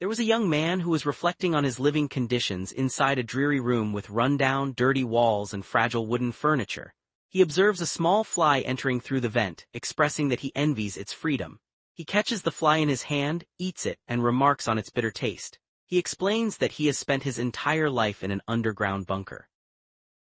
There was a young man who was reflecting on his living conditions inside a dreary room with run-down, dirty walls and fragile wooden furniture. He observes a small fly entering through the vent, expressing that he envies its freedom. He catches the fly in his hand, eats it, and remarks on its bitter taste. He explains that he has spent his entire life in an underground bunker.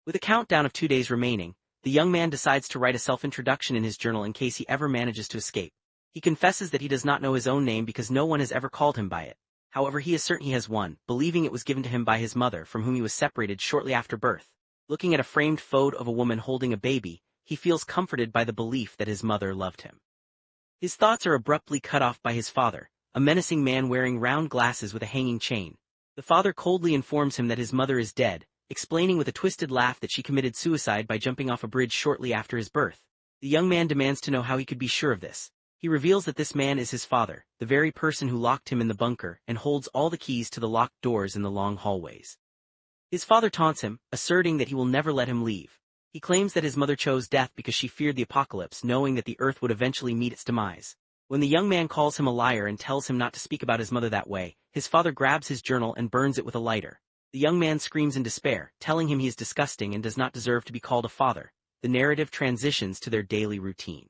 With a countdown of 2 days remaining, the young man decides to write a self-introduction in his journal in case he ever manages to escape. He confesses that he does not know his own name because no one has ever called him by it. However, he is certain he has one, believing it was given to him by his mother, from whom he was separated shortly after birth. Looking at a framed photo of a woman holding a baby, he feels comforted by the belief that his mother loved him. His thoughts are abruptly cut off by his father, a menacing man wearing round glasses with a hanging chain. The father coldly informs him that his mother is dead, explaining with a twisted laugh that she committed suicide by jumping off a bridge shortly after his birth. The young man demands to know how he could be sure of this. He reveals that this man is his father, the very person who locked him in the bunker and holds all the keys to the locked doors in the long hallways. His father taunts him, asserting that he will never let him leave. He claims that his mother chose death because she feared the apocalypse, knowing that the earth would eventually meet its demise. When the young man calls him a liar and tells him not to speak about his mother that way, his father grabs his journal and burns it with a lighter. The young man screams in despair, telling him he is disgusting and does not deserve to be called a father. The narrative transitions to their daily routine.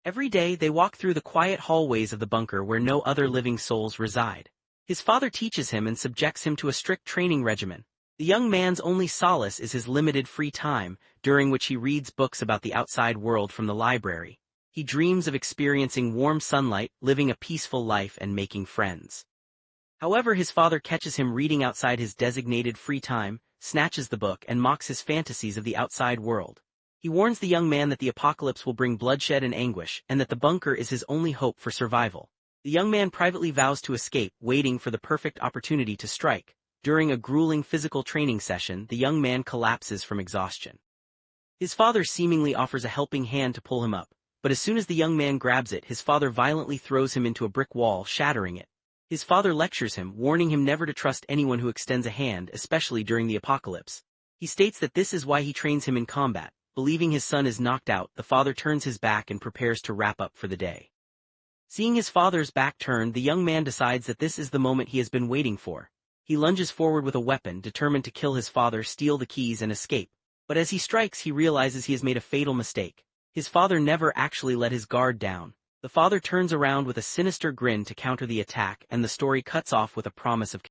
Every day they walk through the quiet hallways of the bunker where no other living souls reside. His father teaches him and subjects him to a strict training regimen. The young man's only solace is his limited free time, during which he reads books about the outside world from the library. He dreams of experiencing warm sunlight, living a peaceful life and making friends. However, his father catches him reading outside his designated free time, snatches the book and mocks his fantasies of the outside world. He warns the young man that the apocalypse will bring bloodshed and anguish, and that the bunker is his only hope for survival. The young man privately vows to escape, waiting for the perfect opportunity to strike. During a grueling physical training session, the young man collapses from exhaustion. His father seemingly offers a helping hand to pull him up, but as soon as the young man grabs it, his father violently throws him into a brick wall, shattering it. His father lectures him, warning him never to trust anyone who extends a hand, especially during the apocalypse. He states that this is why he trains him in combat. Believing his son is knocked out, the father turns his back and prepares to wrap up for the day. Seeing his father's back turned, the young man decides that this is the moment he has been waiting for. He lunges forward with a weapon, determined to kill his father, steal the keys, and escape. But as he strikes, he realizes he has made a fatal mistake. His father never actually let his guard down. The father turns around with a sinister grin to counter the attack, and the story cuts off with a promise of